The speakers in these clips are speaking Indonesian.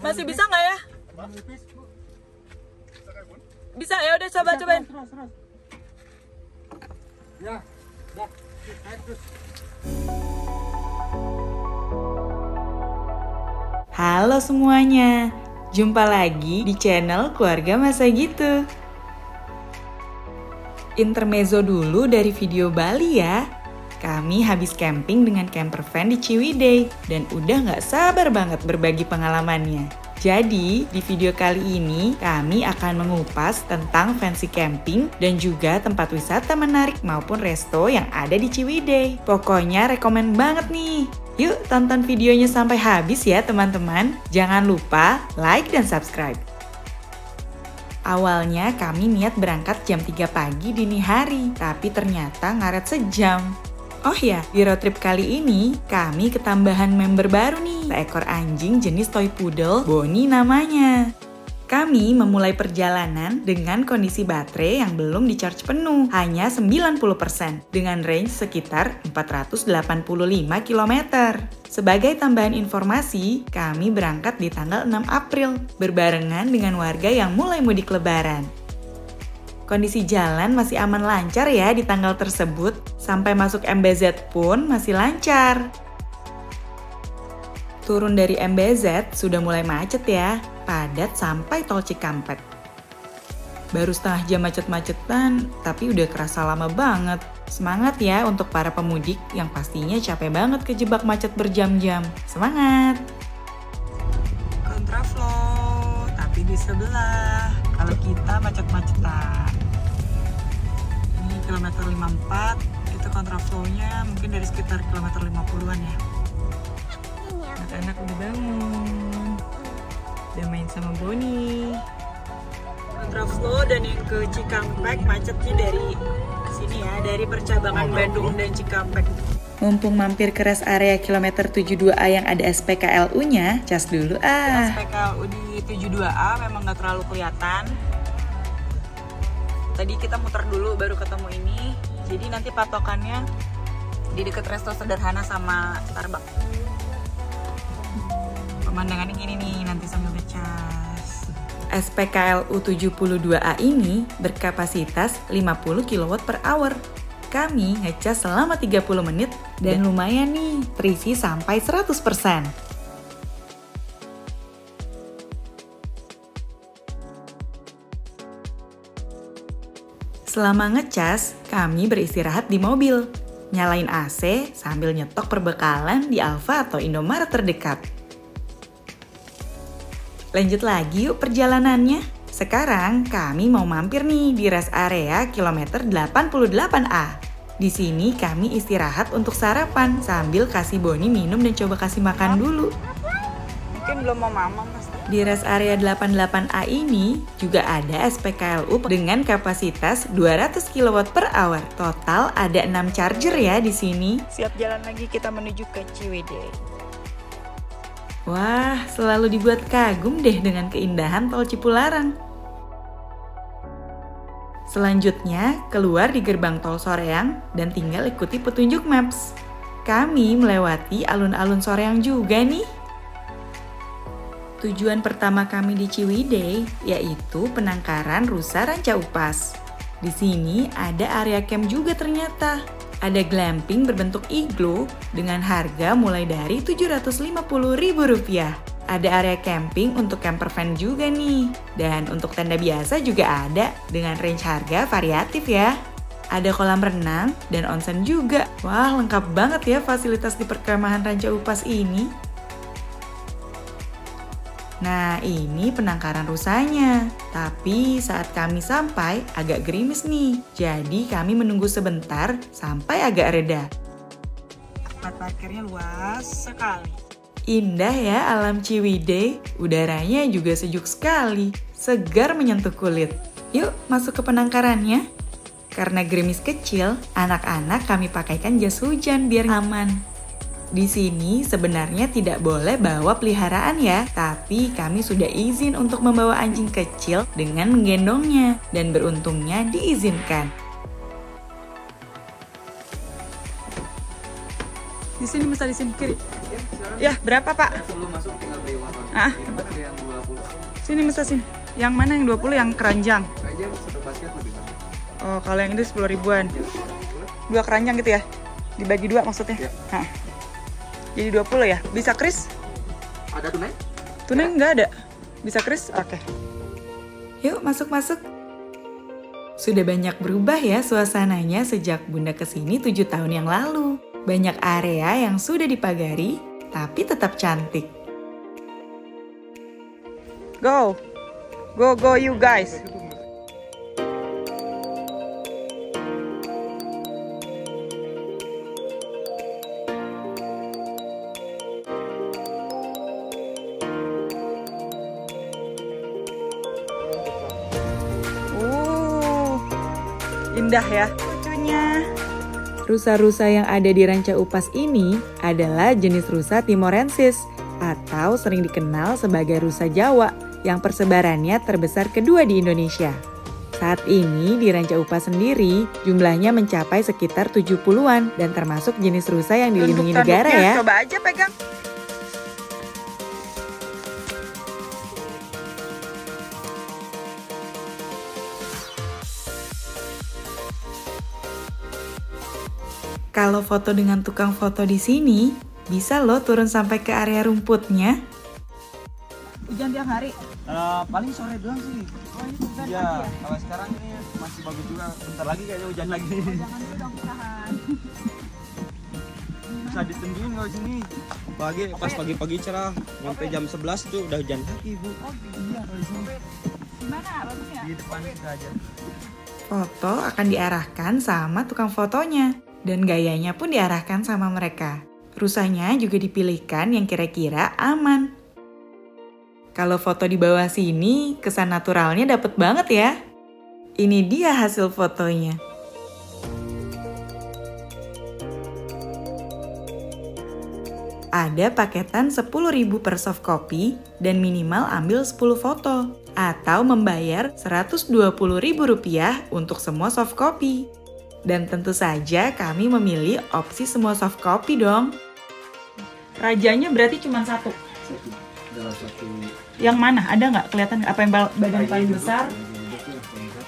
Masih bisa nggak ya? Bisa ya, udah cobain. Ya, terus. Halo semuanya, jumpa lagi di channel Keluarga Masa Gitu. Intermezzo dulu dari video Bali ya. Kami habis camping dengan camper van di Ciwidey dan udah gak sabar banget berbagi pengalamannya. Jadi, di video kali ini kami akan mengupas tentang fancy camping dan juga tempat wisata menarik maupun resto yang ada di Ciwidey. Pokoknya rekomen banget nih. Yuk tonton videonya sampai habis ya teman-teman. Jangan lupa like dan subscribe. Awalnya kami niat berangkat jam 3 pagi dini hari, tapi ternyata ngaret sejam. Oh ya, di road trip kali ini kami ketambahan member baru nih, seekor anjing jenis toy poodle, Bonnie namanya. Kami memulai perjalanan dengan kondisi baterai yang belum di-charge penuh, hanya 90%, dengan range sekitar 485 km. Sebagai tambahan informasi, kami berangkat di tanggal 6 April, berbarengan dengan warga yang mulai mudik lebaran. Kondisi jalan masih aman lancar ya di tanggal tersebut, sampai masuk MBZ pun masih lancar. Turun dari MBZ sudah mulai macet ya, padat sampai tol Cikampek. Baru setengah jam macet-macetan, tapi udah kerasa lama banget. Semangat ya untuk para pemudik yang pastinya capek banget kejebak macet berjam-jam. Semangat! Kontraflow, tapi di sebelah. Kalau kita macet-macetan. Ini kilometer 54, itu kontraflow-nya mungkin dari sekitar kilometer 50-an ya. Anak-anak udah bangun, udah main sama Bonnie. Kontraflow dan yang ke Cikampek macetnya dari sini ya, dari percabangan Bandung dan Cikampek. Mumpung mampir ke rest area kilometer 72A yang ada SPKLU-nya, cas dulu ah. SPKLU di 72A memang nggak terlalu kelihatan. Tadi kita muter dulu baru ketemu ini. Jadi nanti patokannya di dekat resto sederhana sama Starbucks. Pemandangannya gini nih nanti sambil ngecas. SPKLU 72A ini berkapasitas 50 kWh. Kami ngecas selama 30 menit dan lumayan nih, terisi sampai 100%. Selama ngecas, kami beristirahat di mobil. Nyalain AC sambil nyetok perbekalan di Alfa atau Indomaret terdekat. Lanjut lagi yuk perjalanannya. Sekarang kami mau mampir nih di rest area kilometer 88A. Di sini kami istirahat untuk sarapan sambil kasih Bonnie minum dan coba kasih makan dulu. Mungkin belum mau mama mas. Di rest area 88A ini juga ada SPKLU dengan kapasitas 200 kWh. Total ada 6 charger ya di sini. Siap jalan lagi kita menuju ke Ciwidey. Wah, selalu dibuat kagum deh dengan keindahan tol Cipularang. Selanjutnya, keluar di gerbang tol Soreang dan tinggal ikuti petunjuk Maps. Kami melewati alun-alun Soreang juga nih. Tujuan pertama kami di Ciwidey yaitu penangkaran Rusa Ranca Upas. Di sini ada area camp juga ternyata. Ada glamping berbentuk iglo dengan harga mulai dari Rp750.000. Ada area camping untuk camper van juga nih. Dan untuk tenda biasa juga ada dengan range harga variatif ya. Ada kolam renang dan onsen juga. Wah, lengkap banget ya fasilitas di perkemahan Ranca Upas ini. Nah, ini penangkaran rusanya. Tapi saat kami sampai agak gerimis nih. Jadi kami menunggu sebentar sampai agak reda. Tempat parkirnya luas sekali. Indah ya alam Ciwidey. Udaranya juga sejuk sekali. Segar menyentuh kulit. Yuk masuk ke penangkarannya. Karena gerimis kecil, anak-anak kami pakaikan jas hujan biar aman. Di sini sebenarnya tidak boleh bawa peliharaan ya, tapi kami sudah izin untuk membawa anjing kecil dengan menggendongnya, dan beruntungnya diizinkan. Di sini bisa di sini kiri. Ya, berapa Pak? Sebelum masuk tinggal beli uang. Ah, Ini yang 20. sini Mas sini. Yang mana yang 20 yang keranjang? Aja satu basket lebih banyak. Oh, kalau yang ini 10 ribuan. 2 keranjang gitu ya? Dibagi 2 maksudnya? Ya. Hah. Jadi 20 ya? Bisa kris? Ada tunai? Tunai nggak ada? Bisa kris? Oke. Yuk masuk-masuk. Sudah banyak berubah ya suasananya sejak Bunda kesini 7 tahun yang lalu. Banyak area yang sudah dipagari, tapi tetap cantik. Go! Go, go you guys! Indah ya lucunya. Rusa-rusa yang ada di Ranca Upas ini adalah jenis rusa timorensis atau sering dikenal sebagai rusa Jawa yang persebarannya terbesar kedua di Indonesia. Saat ini di Ranca Upas sendiri jumlahnya mencapai sekitar 70-an dan termasuk jenis rusa yang dilindungi negara ya. Coba aja pegang. Kalau foto dengan tukang foto di sini, bisa loh turun sampai ke area rumputnya. Hujan tiap hari. Paling sore doang sih. Oh, ini hujan Iya, lagi ya? kalau sekarang ini masih bagus juga. Bentar lagi kayaknya hujan lagi. Jangan dulu dong, tahan. Bisa ditentuin kalau sini. Pas pagi-pagi cerah, sampai jam 11 itu udah hujan lagi, Bu. Oh iya, kalau di sini. Gimana bagusnya? Di depan kita aja. Foto akan diarahkan sama tukang fotonya dan gayanya pun diarahkan sama mereka. Rusanya juga dipilihkan yang kira-kira aman. Kalau foto di bawah sini, kesan naturalnya dapet banget ya. Ini dia hasil fotonya. Ada paketan 10.000 per soft copy dan minimal ambil 10 foto. Atau membayar Rp120.000 untuk semua soft copy. Dan tentu saja kami memilih opsi semua soft copy dong. Rajanya berarti cuma satu. Dalam satu Yang mana? Ada nggak kelihatan apa yang badan paling besar?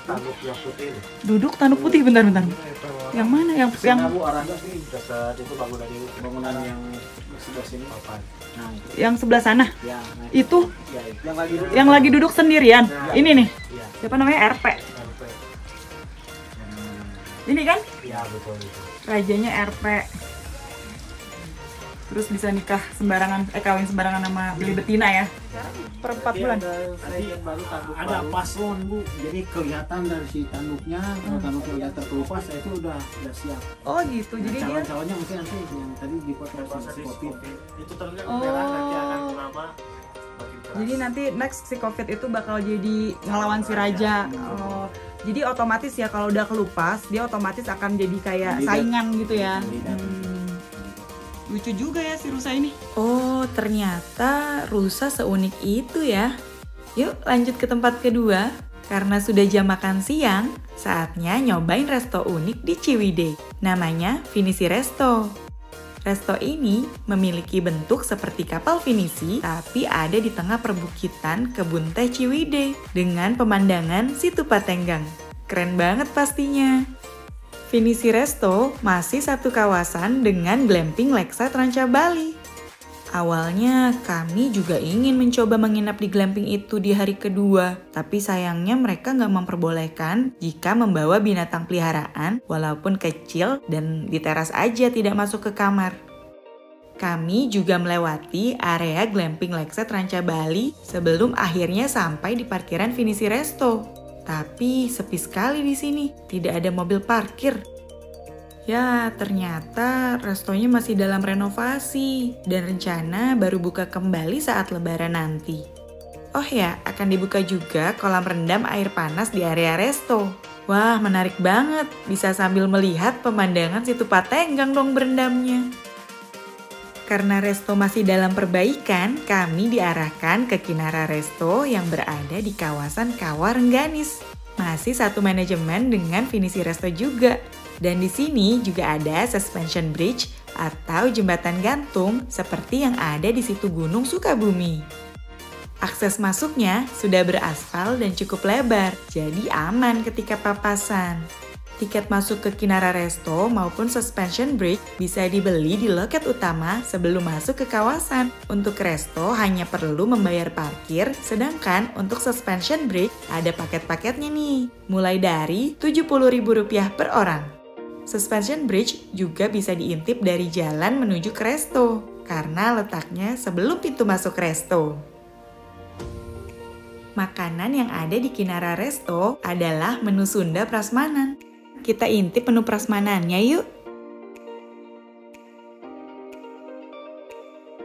tanduk yang putih. Duduk tanduk putih, bentar-bentar. Yang mana? Yang Arahnya sih dekat itu bangunan yang sebelah sini. Nah, yang sebelah sana. ya, Itu ya, yang lagi duduk. yang lagi duduk sendirian. Ini nih. Iya. Siapa namanya? RP. Ini kan? Ya, betul itu. Rajanya RP. Terus bisa nikah sembarangan, kawin sembarangan sama beli betina ya. Per 4 bulan. Ada paslon, Bu, jadi kelihatan dari si tanduknya. Kalau tanduknya udah terkelupas, itu udah siap. Oh gitu, jadi dia. Calon-calonnya mungkin nanti yang tadi dipotong si kopi. Itu terlihat Oh. merah nanti akan lama makin keras. Jadi nanti next si COVID itu bakal jadi ngelawan si raja. Oh, jadi otomatis ya kalau udah kelupas, dia otomatis akan jadi kayak saingan gitu ya. Lucu juga ya si rusa ini. Oh, ternyata rusa seunik itu ya. Yuk lanjut ke tempat kedua. Karena sudah jam makan siang, saatnya nyobain resto unik di Ciwidey. Namanya Finisi Resto. Resto ini memiliki bentuk seperti kapal finisi, tapi ada di tengah perbukitan kebun teh Ciwidey dengan pemandangan Situ Patenggang. Keren banget pastinya. Finisi Resto masih satu kawasan dengan glamping Lakeside Ranca Bali. Awalnya kami juga ingin mencoba menginap di glamping itu di hari kedua, tapi sayangnya mereka nggak memperbolehkan jika membawa binatang peliharaan walaupun kecil dan di teras aja tidak masuk ke kamar. Kami juga melewati area glamping Lakeside Ranca Bali sebelum akhirnya sampai di parkiran Finisi Resto. Tapi sepi sekali di sini, tidak ada mobil parkir. Ya, ternyata restonya masih dalam renovasi dan rencana baru buka kembali saat lebaran nanti. Oh ya, akan dibuka juga kolam rendam air panas di area resto. Wah, menarik banget. Bisa sambil melihat pemandangan Situ Patenggang dong berendamnya. Karena resto masih dalam perbaikan, kami diarahkan ke Kinara Resto yang berada di kawasan Kawah Rengganis. Masih satu manajemen dengan Finisi Resto juga. Dan di sini juga ada suspension bridge atau jembatan gantung seperti yang ada di situ Gunung Sukabumi. Akses masuknya sudah beraspal dan cukup lebar, jadi aman ketika papasan. Tiket masuk ke Kinara Resto maupun Suspension Bridge bisa dibeli di loket utama sebelum masuk ke kawasan. Untuk resto hanya perlu membayar parkir, sedangkan untuk Suspension Bridge ada paket-paketnya nih, mulai dari Rp70.000 per orang. Suspension Bridge juga bisa diintip dari jalan menuju ke resto, karena letaknya sebelum pintu masuk resto. Makanan yang ada di Kinara Resto adalah menu Sunda Prasmanan. Kita intip menu prasmanannya yuk.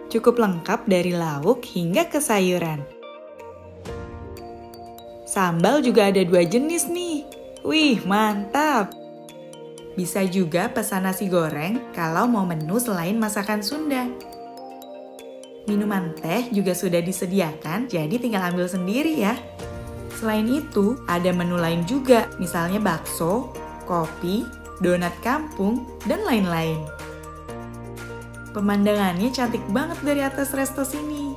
Cukup lengkap dari lauk hingga ke sayuran. Sambal juga ada 2 jenis nih. Wih, mantap! Bisa juga pesan nasi goreng kalau mau menu selain masakan Sunda. Minuman teh juga sudah disediakan, jadi tinggal ambil sendiri ya. Selain itu, ada menu lain juga, misalnya bakso, kopi, donat kampung, dan lain-lain. Pemandangannya cantik banget dari atas resto sini.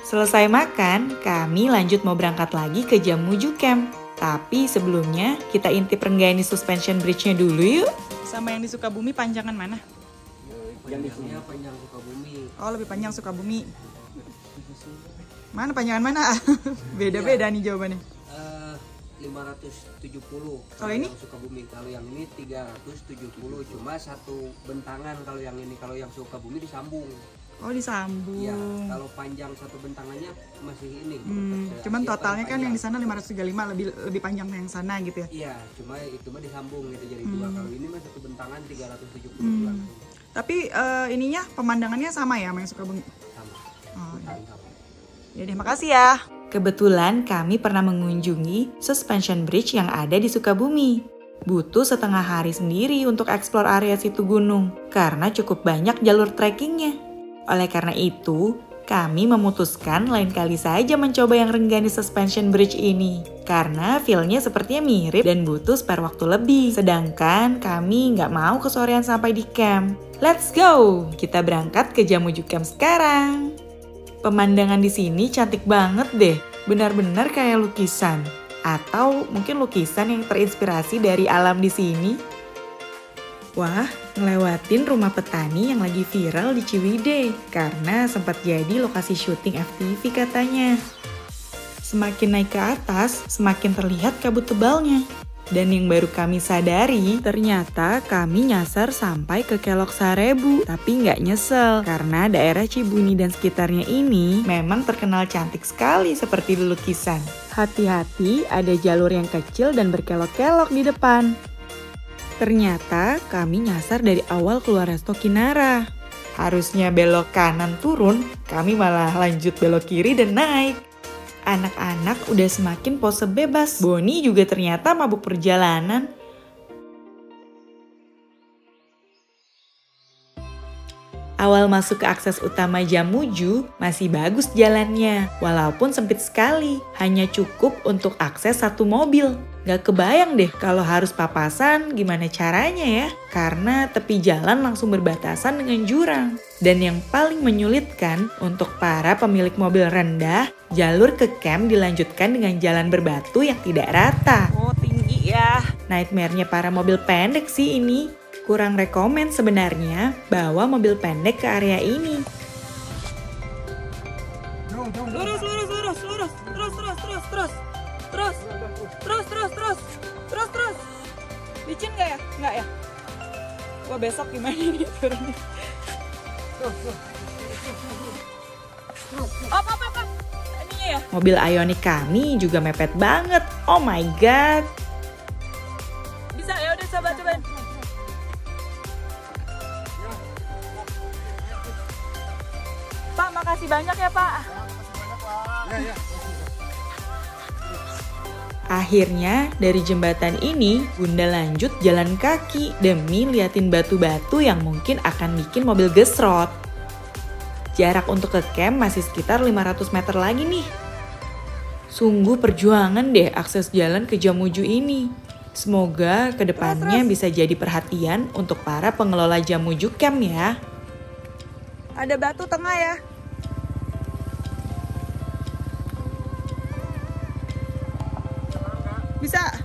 Selesai makan, kami lanjut mau berangkat lagi ke Jamuju Camp. Tapi sebelumnya, kita intip Renggani Suspension Bridge-nya dulu yuk. Sama yang di Sukabumi panjangan mana? Panjangnya panjang Sukabumi. Oh, lebih panjang Sukabumi. Mana panjangan mana? Beda-beda nih jawabannya. 570. Kalau ini? Yang Sukabumi. Kalau yang ini 370. Cuma satu bentangan kalau yang ini. Kalau yang Sukabumi disambung. Oh, disambung. Iya. Kalau panjang satu bentangannya masih ini. Cuman totalnya kan yang di sana. sana 535 lebih panjang yang sana gitu ya. Iya. Cuma itu mah disambung gitu jadi 2. Kalau ini mah satu bentangan 370 langsung. Tapi ininya pemandangannya sama ya sama yang Sukabumi? Sama. Oh, Sama. ya deh, makasih ya. Kebetulan kami pernah mengunjungi Suspension Bridge yang ada di Sukabumi. Butuh setengah hari sendiri untuk eksplor area situ gunung, karena cukup banyak jalur trekkingnya. Oleh karena itu, kami memutuskan lain kali saja mencoba yang Renggani Suspension Bridge ini. Karena feel-nya sepertinya mirip dan butuh spare waktu lebih. Sedangkan kami nggak mau kesorean sampai di camp. Let's go! Kita berangkat ke Jamuju Camp sekarang. Pemandangan di sini cantik banget deh, benar-benar kayak lukisan. Atau mungkin lukisan yang terinspirasi dari alam di sini. Wah, ngelewatin rumah petani yang lagi viral di Ciwidey, karena sempat jadi lokasi syuting FTV katanya. Semakin naik ke atas, semakin terlihat kabut tebalnya. Dan yang baru kami sadari, ternyata kami nyasar sampai ke Kelok Sarebu. Tapi nggak nyesel, karena daerah Cibunyi dan sekitarnya ini memang terkenal cantik sekali seperti di lukisan. Hati-hati, ada jalur yang kecil dan berkelok-kelok di depan. Ternyata kami nyasar dari awal keluar resto Kinara. Harusnya belok kanan turun, kami malah lanjut belok kiri dan naik. Anak-anak udah semakin pose bebas. Boni juga ternyata mabuk perjalanan. Awal masuk ke akses utama Jamuju masih bagus jalannya, walaupun sempit sekali. Hanya cukup untuk akses 1 mobil. Gak kebayang deh kalau harus papasan gimana caranya ya, karena tepi jalan langsung berbatasan dengan jurang. Dan yang paling menyulitkan untuk para pemilik mobil rendah, jalur ke camp dilanjutkan dengan jalan berbatu yang tidak rata. Oh, tinggi ya. Nightmare-nya para mobil pendek sih ini. Kurang rekomen sebenarnya bawa mobil pendek ke area ini. Terus. Licin nggak ya? Nggak ya? Wah, besok gimana nih turunnya? Op. Ininya ya? Mobil Ioniq kami juga mepet banget. Oh my god. Bisa ya, udah cobain. Pak, makasih banyak ya Pak. Ya. Akhirnya dari jembatan ini Bunda lanjut jalan kaki demi liatin batu-batu yang mungkin akan bikin mobil gesrot. Jarak untuk ke camp masih sekitar 500 meter lagi nih. Sungguh perjuangan deh akses jalan ke Jamuju ini. Semoga kedepannya bisa jadi perhatian untuk para pengelola Jamuju Camp ya. Ada batu tengah ya. Bisa.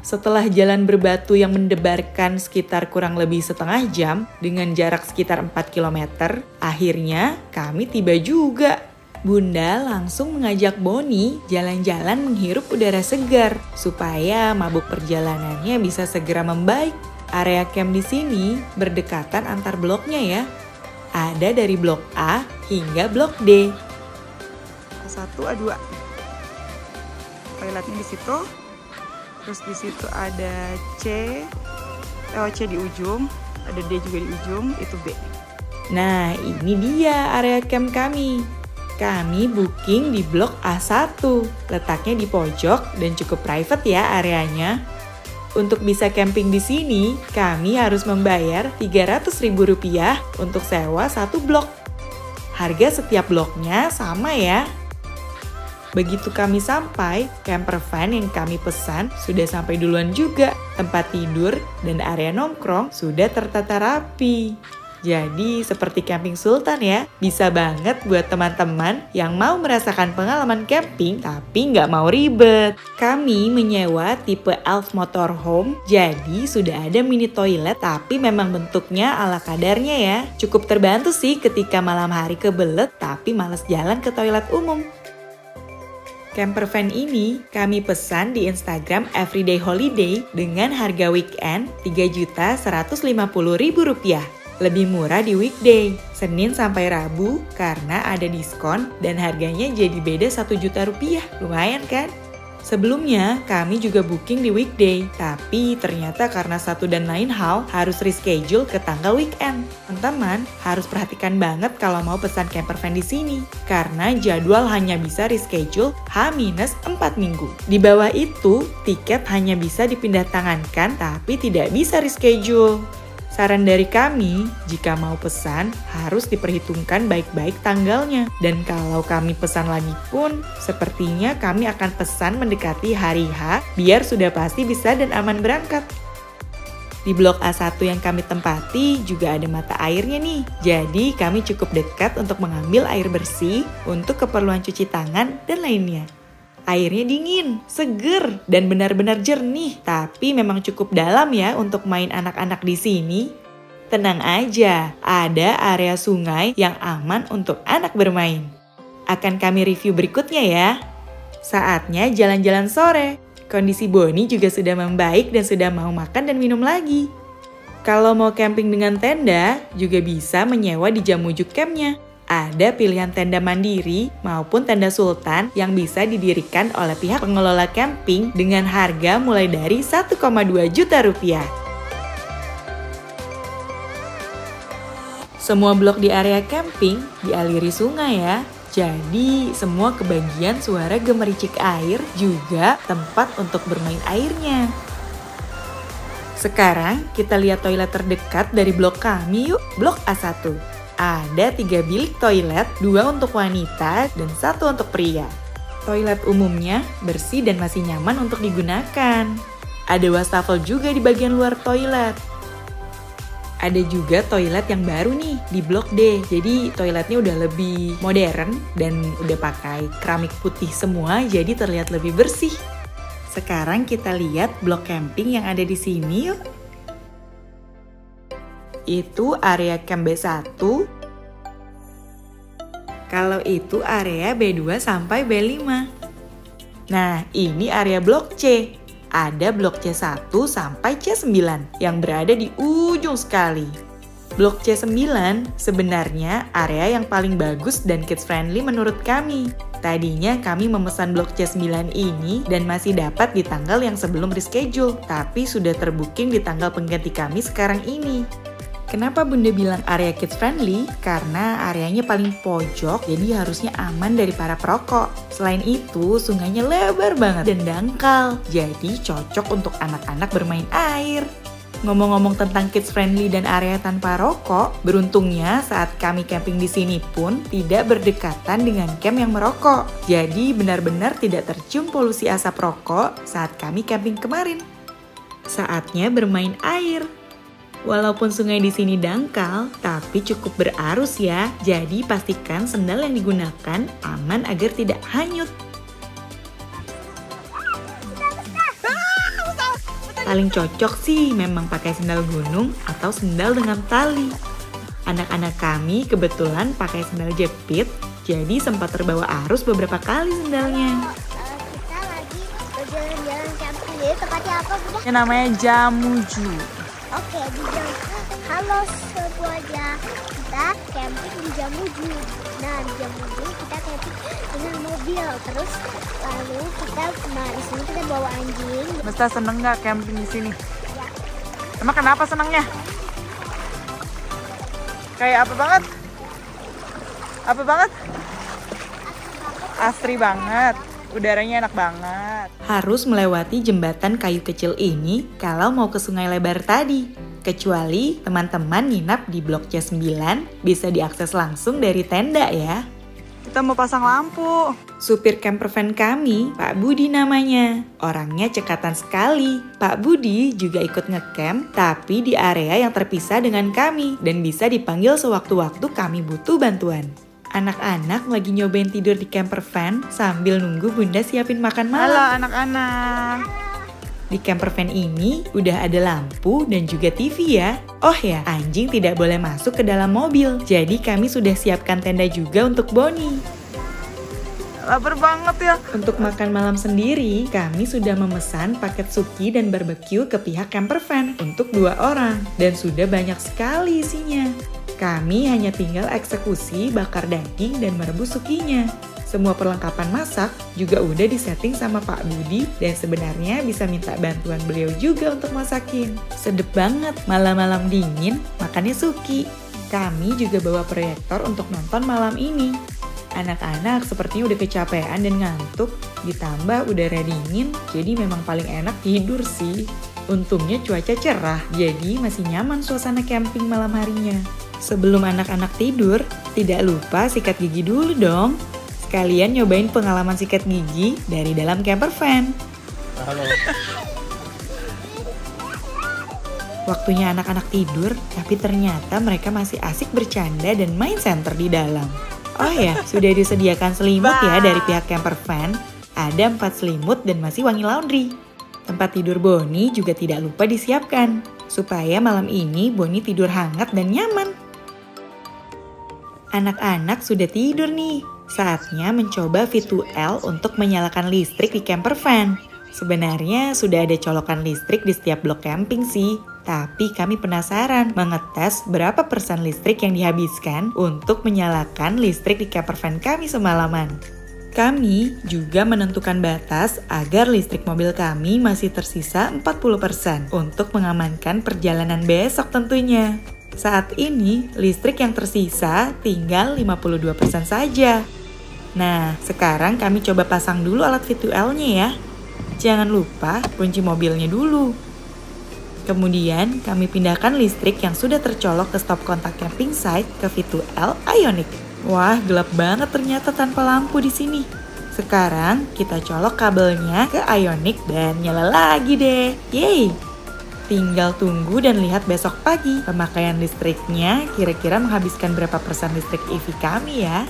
Setelah jalan berbatu yang mendebarkan sekitar kurang lebih setengah jam dengan jarak sekitar 4 km, akhirnya kami tiba juga. Bunda langsung mengajak Boni jalan-jalan menghirup udara segar supaya mabuk perjalanannya bisa segera membaik. Area camp di sini berdekatan antar bloknya ya. Ada dari blok A hingga blok D. A1, A2. Toiletnya di situ. Terus di situ ada C di ujung, ada D juga di ujung, itu B. Nah, ini dia area camp kami. Kami booking di blok A1, letaknya di pojok dan cukup private ya areanya. Untuk bisa camping di sini, kami harus membayar Rp300.000 untuk sewa satu blok. Harga setiap bloknya sama ya. Begitu kami sampai, camper van yang kami pesan sudah sampai duluan juga. Tempat tidur dan area nongkrong sudah tertata rapi. Jadi seperti camping sultan ya, bisa banget buat teman-teman yang mau merasakan pengalaman camping tapi nggak mau ribet. Kami menyewa tipe Elf Motorhome, jadi sudah ada mini toilet tapi memang bentuknya ala kadarnya ya. Cukup terbantu sih ketika malam hari kebelet tapi males jalan ke toilet umum. Camper van ini kami pesan di Instagram Everyday Holiday dengan harga weekend Rp3.150.000. Lebih murah di weekday, Senin sampai Rabu karena ada diskon dan harganya jadi beda Rp1.000.000. Lumayan kan? Sebelumnya kami juga booking di weekday, tapi ternyata karena satu dan lain hal harus reschedule ke tanggal weekend. Teman-teman harus perhatikan banget kalau mau pesan camper van di sini, karena jadwal hanya bisa reschedule H-4 minggu. Di bawah itu, tiket hanya bisa dipindah tangankan tapi tidak bisa reschedule. Saran dari kami, jika mau pesan harus diperhitungkan baik-baik tanggalnya. Dan kalau kami pesan lagi pun, sepertinya kami akan pesan mendekati hari H biar sudah pasti bisa dan aman berangkat. Di blok A1 yang kami tempati juga ada mata airnya nih. Jadi kami cukup dekat untuk mengambil air bersih untuk keperluan cuci tangan dan lainnya. Airnya dingin, seger, dan benar-benar jernih. Tapi memang cukup dalam ya untuk main anak-anak di sini. Tenang aja, ada area sungai yang aman untuk anak bermain. Akan kami review berikutnya ya. Saatnya jalan-jalan sore. Kondisi Boni juga sudah membaik dan sudah mau makan dan minum lagi. Kalau mau camping dengan tenda, juga bisa menyewa di Jamuju Camp-nya. Ada pilihan tenda mandiri maupun tenda sultan yang bisa didirikan oleh pihak pengelola camping dengan harga mulai dari Rp1,2 juta. Semua blok di area camping dialiri sungai ya. Jadi semua kebagian suara gemericik air juga tempat untuk bermain airnya. Sekarang kita lihat toilet terdekat dari blok kami yuk, blok A1. Ada 3 bilik toilet, 2 untuk wanita dan 1 untuk pria. Toilet umumnya bersih dan masih nyaman untuk digunakan. Ada wastafel juga di bagian luar toilet. Ada juga toilet yang baru nih di blok D. Jadi toiletnya udah lebih modern dan udah pakai keramik putih semua, jadi terlihat lebih bersih. Sekarang kita lihat blok camping yang ada di sini yuk. Itu area camp B1. Kalau itu area B2 sampai B5. Nah, ini area blok C. Ada blok C1 sampai C9 yang berada di ujung sekali. Blok C9 sebenarnya area yang paling bagus dan kids friendly menurut kami. Tadinya kami memesan blok C9 ini dan masih dapat di tanggal yang sebelum reschedule, tapi sudah terbooking di tanggal pengganti kami sekarang ini. Kenapa Bunda bilang area kids friendly? Karena areanya paling pojok, jadi harusnya aman dari para perokok. Selain itu, sungainya lebar banget dan dangkal, jadi cocok untuk anak-anak bermain air. Ngomong-ngomong tentang kids friendly dan area tanpa rokok, beruntungnya saat kami camping di sini pun tidak berdekatan dengan camp yang merokok. Jadi benar-benar tidak tercium polusi asap rokok saat kami camping kemarin. Saatnya bermain air. Walaupun sungai di sini dangkal, tapi cukup berarus ya. Jadi pastikan sendal yang digunakan aman agar tidak hanyut. Paling cocok sih memang pakai sendal gunung atau sendal dengan tali. Anak-anak kami kebetulan pakai sendal jepit, jadi sempat terbawa arus beberapa kali sendalnya. Kita lagi berjalan-jalan camping. Jadi tempatnya apa, Bunda? Yang namanya Jamuju. Oke, di halo semuanya. Kita camping di Jamuju. Nah, di Jamuju kita camping dengan mobil. Terus lalu kita di sini kita bawa anjing. Mesta seneng nggak camping di sini? Ya. Emang kenapa senangnya? Kayak apa banget? Apa banget? Asri banget. Udaranya enak banget. Harus melewati jembatan kayu kecil ini kalau mau ke Sungai Lebar tadi. Kecuali teman-teman nginap di Blok C9 bisa diakses langsung dari tenda ya. Kita mau pasang lampu. Supir campervan kami, Pak Budi namanya. Orangnya cekatan sekali. Pak Budi juga ikut ngecamp, tapi di area yang terpisah dengan kami dan bisa dipanggil sewaktu-waktu kami butuh bantuan. Anak-anak lagi nyobain tidur di campervan sambil nunggu Bunda siapin makan malam. Halo anak-anak. Di campervan ini udah ada lampu dan juga TV ya. Oh ya, anjing tidak boleh masuk ke dalam mobil. Jadi kami sudah siapkan tenda juga untuk Bonnie. Lapar banget ya. Untuk makan malam sendiri, kami sudah memesan paket suki dan barbeque ke pihak campervan untuk 2 orang. Dan sudah banyak sekali isinya. Kami hanya tinggal eksekusi bakar daging dan merebus sukinya. Semua perlengkapan masak juga udah disetting sama Pak Budi dan sebenarnya bisa minta bantuan beliau juga untuk masakin. Sedep banget, malam-malam dingin makannya suki. Kami juga bawa proyektor untuk nonton malam ini. Anak-anak sepertinya udah kecapean dan ngantuk, ditambah udara dingin, jadi memang paling enak tidur sih. Untungnya cuaca cerah, jadi masih nyaman suasana camping malam harinya. Sebelum anak-anak tidur, tidak lupa sikat gigi dulu dong. Sekalian nyobain pengalaman sikat gigi dari dalam campervan. Halo. Waktunya anak-anak tidur, tapi ternyata mereka masih asik bercanda dan main senter di dalam. Oh ya, sudah disediakan selimut ya dari pihak campervan. Ada 4 selimut dan masih wangi laundry. Tempat tidur Bonnie juga tidak lupa disiapkan, supaya malam ini Bonnie tidur hangat dan nyaman. Anak-anak sudah tidur nih. Saatnya mencoba V2L untuk menyalakan listrik di campervan. Sebenarnya sudah ada colokan listrik di setiap blok camping sih. Tapi kami penasaran mengetes berapa persen listrik yang dihabiskan untuk menyalakan listrik di campervan kami semalaman. Kami juga menentukan batas agar listrik mobil kami masih tersisa 40% untuk mengamankan perjalanan besok tentunya. Saat ini listrik yang tersisa tinggal 52% saja. Nah, sekarang kami coba pasang dulu alat V2L-nya ya. Jangan lupa kunci mobilnya dulu. Kemudian kami pindahkan listrik yang sudah tercolok ke stop kontak camping site ke V2L Ioniq. Wah, gelap banget ternyata tanpa lampu di sini. Sekarang kita colok kabelnya ke Ioniq dan nyala lagi deh. Yeay! Tinggal tunggu dan lihat besok pagi pemakaian listriknya kira-kira menghabiskan berapa persen listrik EV kami ya.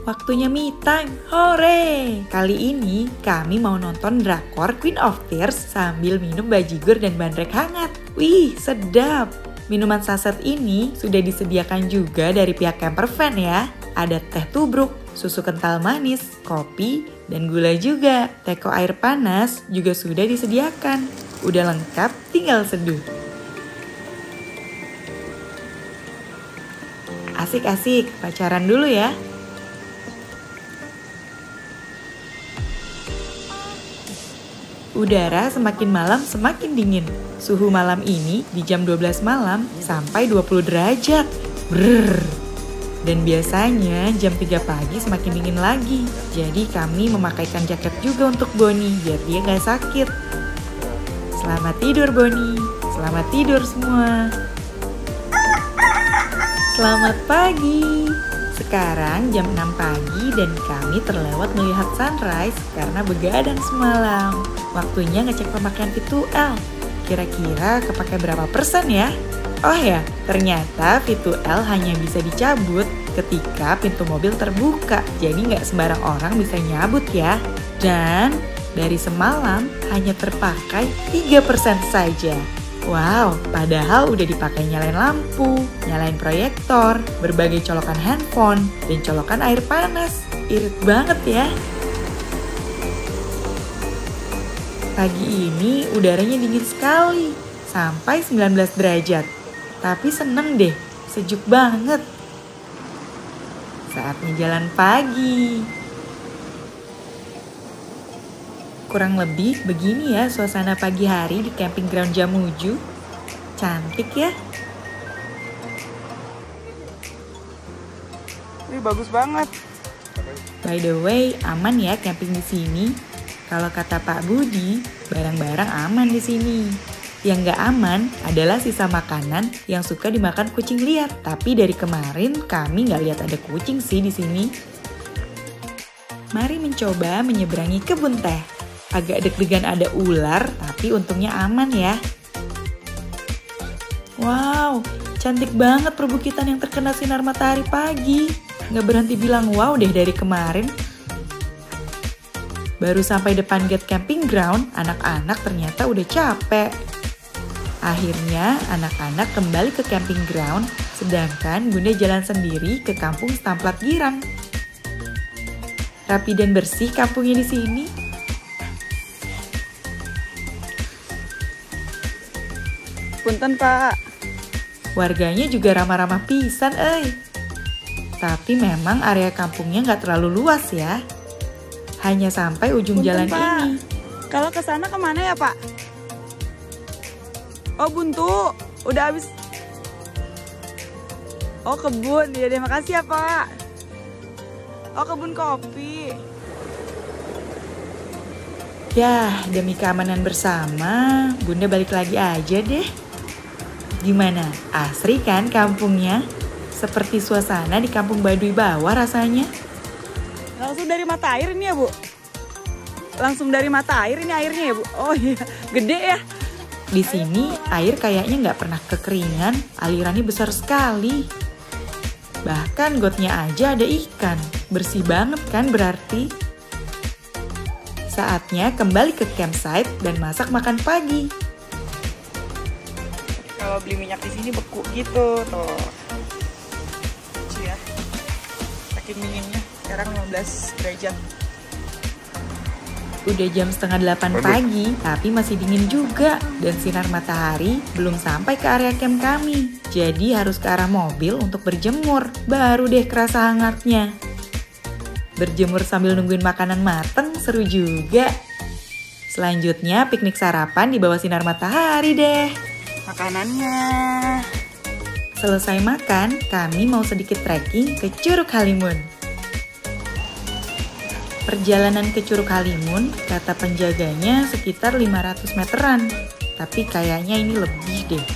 Waktunya me time, hore! Kali ini kami mau nonton drakor Queen of Tears sambil minum bajigur dan bandrek hangat. Wih, sedap! Minuman saset ini sudah disediakan juga dari pihak campervan ya. Ada teh tubruk, susu kental manis, kopi, dan gula juga. Teko air panas juga sudah disediakan. Udah lengkap, tinggal seduh. Asik-asik, pacaran dulu ya. Udara semakin malam semakin dingin. Suhu malam ini di jam 12 malam sampai 20 derajat. Brrr. Dan biasanya jam 3 pagi semakin dingin lagi. Jadi kami memakaikan jaket juga untuk Bonnie biar dia gak sakit. Selamat tidur Bonnie. selamat tidur semua. Selamat pagi. Sekarang jam 6 pagi dan kami terlewat melihat sunrise karena begadang semalam. Waktunya ngecek pemakaian V2L. Kira-kira kepakai berapa persen ya? Oh ya, ternyata V2L hanya bisa dicabut ketika pintu mobil terbuka. Jadi nggak sembarang orang bisa nyabut ya. Dan dari semalam hanya terpakai 3% saja. Wow, padahal udah dipakai nyalain lampu, nyalain proyektor, berbagai colokan handphone, dan colokan air panas. Irit banget ya. Pagi ini udaranya dingin sekali, sampai 19 derajat. Tapi seneng deh, sejuk banget. Saatnya jalan pagi. Kurang lebih begini ya suasana pagi hari di camping ground Jamuju. Cantik ya. Ini bagus banget. By the way, aman ya camping di sini. Kalau kata Pak Budi, barang-barang aman di sini. Yang nggak aman adalah sisa makanan yang suka dimakan kucing liar. Tapi dari kemarin kami nggak lihat ada kucing sih di sini. Mari mencoba menyeberangi kebun teh. Agak deg-degan ada ular, tapi untungnya aman ya. Wow, cantik banget perbukitan yang terkena sinar matahari pagi. Nggak berhenti bilang wow deh dari kemarin. Baru sampai depan gate camping ground, anak-anak ternyata udah capek. Akhirnya anak-anak kembali ke camping ground, sedangkan Bunda jalan sendiri ke kampung Stamplat Girang. Rapi dan bersih kampungnya di sini. Punten Pak. Warganya juga ramah-ramah pisan, Tapi memang area kampungnya nggak terlalu luas ya. Hanya sampai ujung Punten, jalan Pak. ini. Kalau ke sana kemana ya Pak? Oh buntu, udah habis. Oh kebun, ya deh makasih ya Pak. Oh kebun kopi. Yah, demi keamanan bersama, Bunda balik lagi aja deh. Gimana? Asri kan kampungnya? Seperti suasana di kampung Baduy bawah rasanya. Langsung dari mata air ini ya Bu? Langsung dari mata air ini airnya ya Bu? Oh iya, gede ya? Di sini air kayaknya nggak pernah kekeringan, alirannya besar sekali. Bahkan gotnya aja ada ikan, bersih banget kan berarti? Saatnya kembali ke campsite dan masak makan pagi. Kalau beli minyak di sini beku gitu tuh. Lucu ya. Saking dinginnya. Sekarang 15 derajat. Udah jam 7:30 pagi, tapi masih dingin juga. Dan sinar matahari belum sampai ke area camp kami. Jadi harus ke arah mobil untuk berjemur. Baru deh kerasa hangatnya. Berjemur sambil nungguin makanan mateng, seru juga. Selanjutnya piknik sarapan di bawah sinar matahari deh. Makanannya. Selesai makan, kami mau sedikit trekking ke Curug Halimun. Perjalanan ke Curug Halimun, kata penjaganya sekitar 500 meteran. Tapi kayaknya ini lebih deh.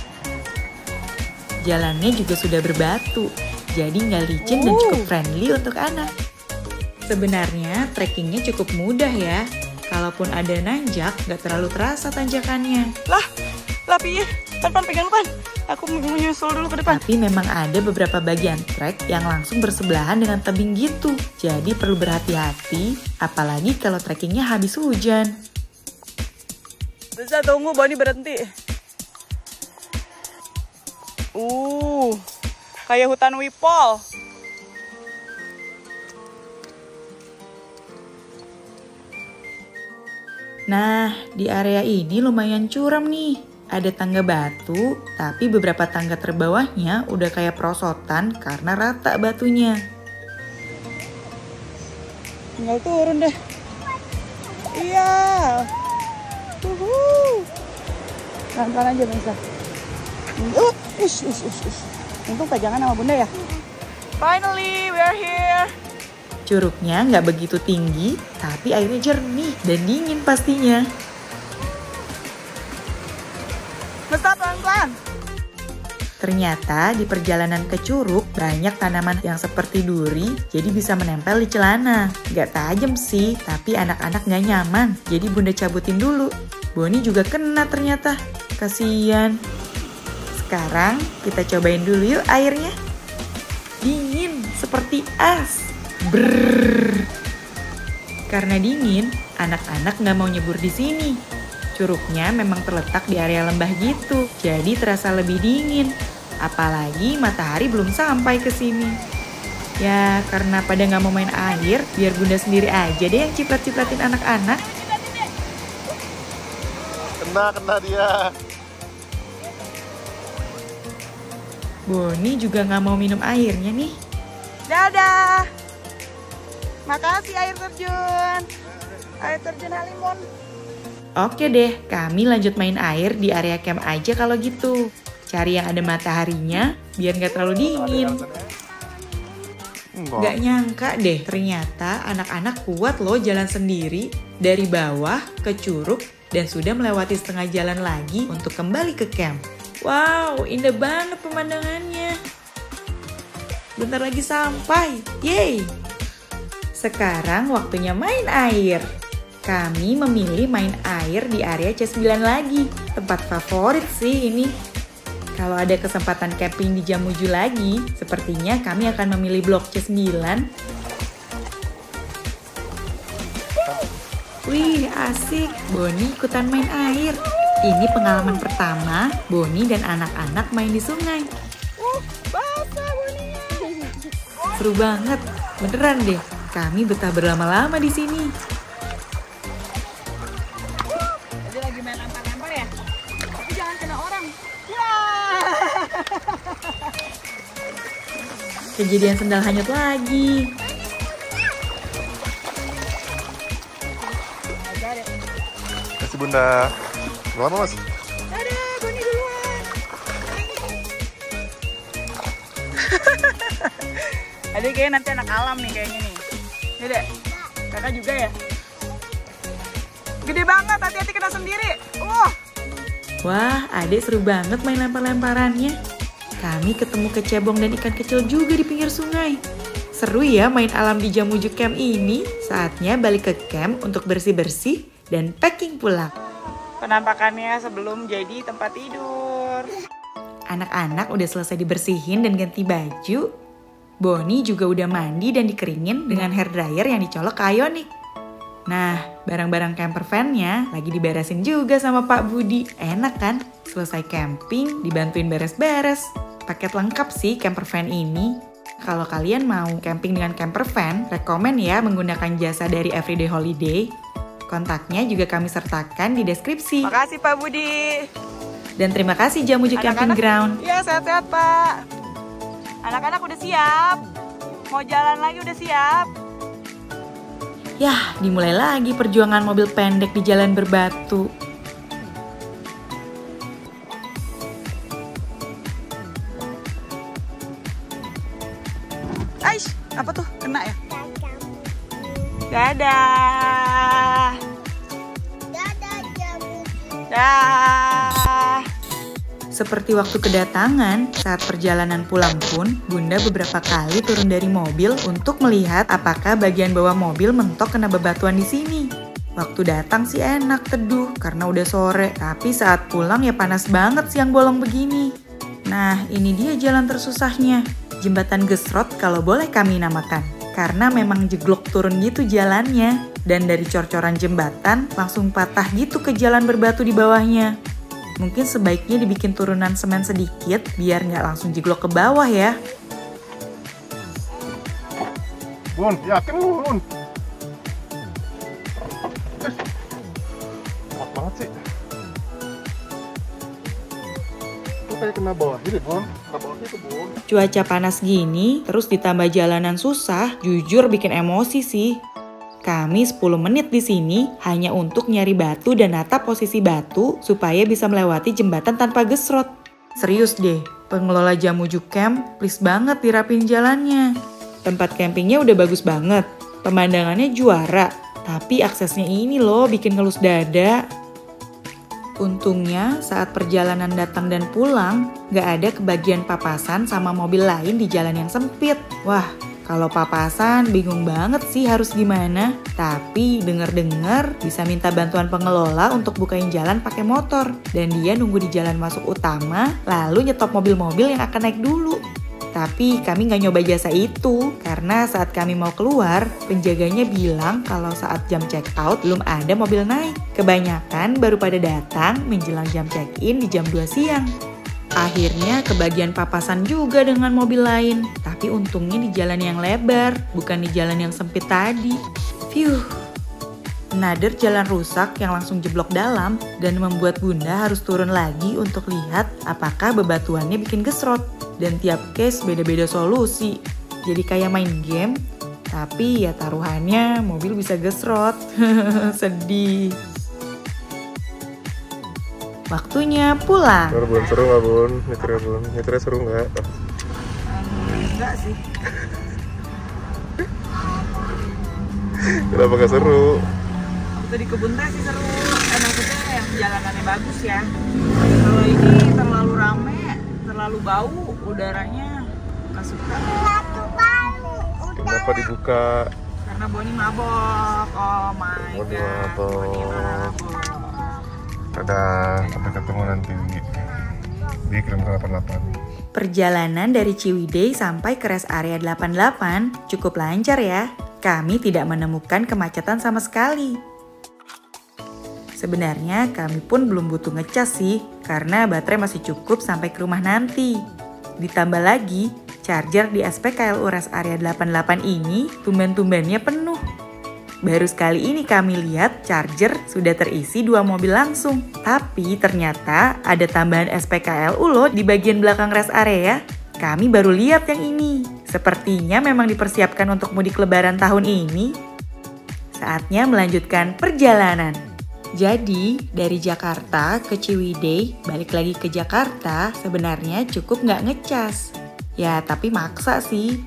Jalannya juga sudah berbatu, jadi nggak licin dan cukup friendly untuk anak. Sebenarnya trekkingnya cukup mudah ya. Kalaupun ada nanjak, nggak terlalu terasa tanjakannya. Lah piye? Pan pegang Pan. Aku menyusul dulu ke depan. Tapi memang ada beberapa bagian trek yang langsung bersebelahan dengan tebing gitu. Jadi perlu berhati-hati, apalagi kalau trekkingnya habis hujan. Bisa tunggu Boni berhenti. Kayak hutan Wipol. Nah, di area ini lumayan curam nih. Ada tangga batu, tapi beberapa tangga terbawahnya udah kayak perosotan karena rata batunya. Tinggal turun deh. Iya. Pelan-pelan aja bisa. Untung pegangan sama Bunda ya. Finally, we are here. Curugnya nggak begitu tinggi, tapi airnya jernih dan dingin pastinya. Stop lang. Ternyata di perjalanan ke Curug banyak tanaman yang seperti duri, jadi bisa menempel di celana. Gak tajam sih, tapi anak-anak gak nyaman, jadi bunda cabutin dulu. Boni juga kena ternyata, kasian. Sekarang kita cobain dulu yuk airnya. Dingin, seperti es. Brrrr. Karena dingin, anak-anak gak mau nyebur di sini. Curugnya memang terletak di area lembah gitu, jadi terasa lebih dingin. Apalagi matahari belum sampai ke sini. Ya, karena pada nggak mau main air, biar bunda sendiri aja deh yang ciprat-cipratin anak-anak. Kena dia. Boni juga nggak mau minum airnya nih. Dadah. Makasih air terjun. Air terjun Halimun. Oke deh, kami lanjut main air di area camp aja kalau gitu. Cari yang ada mataharinya, biar nggak terlalu dingin. Nggak nyangka deh, ternyata anak-anak kuat loh jalan sendiri dari bawah ke Curug dan sudah melewati setengah jalan lagi untuk kembali ke camp. Wow, indah banget pemandangannya. Bentar lagi sampai, yeay! Sekarang waktunya main air. Kami memilih main air di area C9 lagi, tempat favorit sih ini. Kalau ada kesempatan camping di Jamuju lagi, sepertinya kami akan memilih blok C9. Wih, asik, Boni ikutan main air. Ini pengalaman pertama Boni dan anak-anak main di sungai. Basah Boninya. Seru banget, beneran deh. Kami betah berlama-lama di sini. Kejadian sendal hanyut lagi. Kasih bunda. Lama mas? Dadah, Boni duluan. Adik kayaknya nanti anak alam nih kayaknya nih. Dede, kakak juga ya? Gede banget, hati-hati kena sendiri. Wah, adek seru banget main lempar-lemparannya. Kami ketemu kecebong dan ikan kecil juga di pinggir sungai. Seru ya main alam di Jamuju Camp ini. Saatnya balik ke camp untuk bersih-bersih dan packing pulang. Penampakannya sebelum jadi tempat tidur. Anak-anak udah selesai dibersihin dan ganti baju. Boni juga udah mandi dan dikeringin dengan hair dryer yang dicolok ke Ioniq. Nah, barang-barang camper van-nya lagi diberesin juga sama Pak Budi. Enak kan? Selesai camping, dibantuin beres-beres. Paket lengkap sih camper van ini. Kalau kalian mau camping dengan camper van, rekomen ya menggunakan jasa dari Everyday Holiday. Kontaknya juga kami sertakan di deskripsi. Makasih Pak Budi. Dan terima kasih Jamuju Camping Ground. Iya, sehat-sehat Pak. Anak-anak udah siap. Mau jalan lagi udah siap. Yah, dimulai lagi perjuangan mobil pendek di jalan berbatu. Aish, apa tuh? Kena ya? Dadah. Dadah Jamuju. Dah. Seperti waktu kedatangan, saat perjalanan pulang pun, Bunda beberapa kali turun dari mobil untuk melihat apakah bagian bawah mobil mentok kena bebatuan di sini. Waktu datang sih enak teduh karena udah sore, tapi saat pulang ya panas banget siang bolong begini. Nah, ini dia jalan tersusahnya. Jembatan Gesrot kalau boleh kami namakan. Karena memang jeglok turun gitu jalannya. Dan dari cor-coran jembatan langsung patah gitu ke jalan berbatu di bawahnya. Mungkin sebaiknya dibikin turunan semen sedikit biar nggak langsung jeglok ke bawah ya. Bun, yakin lu, Bun? Kuat banget sih. Lu kayak kena bawah ini, Bun. Kena bawahnya tuh, Bun. Cuaca panas gini, terus ditambah jalanan susah, jujur bikin emosi sih. Kami 10 menit di sini hanya untuk nyari batu dan nata posisi batu supaya bisa melewati jembatan tanpa gesrot. Serius deh, pengelola Jamuju Camp, please banget dirapin jalannya. Tempat campingnya udah bagus banget, pemandangannya juara, tapi aksesnya ini loh bikin ngelus dada. Untungnya saat perjalanan datang dan pulang, nggak ada kebagian papasan sama mobil lain di jalan yang sempit. Wah, kalau papasan bingung banget sih harus gimana. Tapi denger-dengar bisa minta bantuan pengelola untuk bukain jalan pakai motor. Dan dia nunggu di jalan masuk utama, lalu nyetop mobil-mobil yang akan naik dulu. Tapi kami nggak nyoba jasa itu, karena saat kami mau keluar, penjaganya bilang kalau saat jam check out belum ada mobil naik. Kebanyakan baru pada datang menjelang jam check-in di jam 2 siang. Akhirnya kebagian papasan juga dengan mobil lain, tapi untungnya di jalan yang lebar, bukan di jalan yang sempit tadi. Phew. Nader jalan rusak yang langsung jeblok dalam dan membuat Bunda harus turun lagi untuk lihat apakah bebatuannya bikin gesrot. Dan tiap case beda-beda solusi. Jadi kayak main game, tapi ya taruhannya mobil bisa gesrot. Sedih. Waktunya pulang. Bun, seru nggak Bun? Nyetirnya Bun? Nyetirnya seru nggak? Enggak sih. Kenapa nggak seru? Waktu di kebun teh sih seru. Maksudnya yang jalanannya bagus ya. Kalau ini terlalu rame, terlalu bau, udaranya nggak suka. Kenapa dibuka? Karena Boni mabok. Oh my Boni god. mabok. Boni mabok. Dadah, sampai ketemu nanti di kilometer 88. Perjalanan dari Ciwidey sampai ke rest area 88 cukup lancar ya. Kami tidak menemukan kemacetan sama sekali. Sebenarnya kami pun belum butuh ngecas sih, karena baterai masih cukup sampai ke rumah nanti. Ditambah lagi, charger di SPKLU Rest Area 88 ini tumben-tumbennya penuh. Baru sekali ini kami lihat charger sudah terisi 2 mobil langsung. Tapi ternyata ada tambahan SPKLU loh di bagian belakang rest area. Kami baru lihat yang ini. Sepertinya memang dipersiapkan untuk mudik lebaran tahun ini. Saatnya melanjutkan perjalanan. Jadi, dari Jakarta ke Ciwidey, balik lagi ke Jakarta, sebenarnya cukup nggak ngecas. Ya, tapi maksa sih.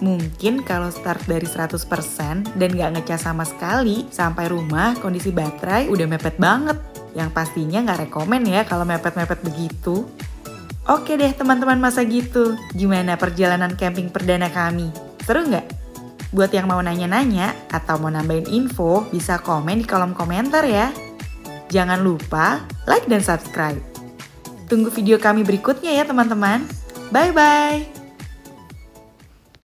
Mungkin kalau start dari 100% dan nggak ngecas sama sekali, sampai rumah kondisi baterai udah mepet banget. Yang pastinya nggak rekomen ya kalau mepet-mepet begitu. Oke deh teman-teman masa gitu, gimana perjalanan camping perdana kami? Seru nggak? Buat yang mau nanya-nanya atau mau nambahin info, bisa komen di kolom komentar ya. Jangan lupa like dan subscribe. Tunggu video kami berikutnya ya teman-teman. Bye-bye!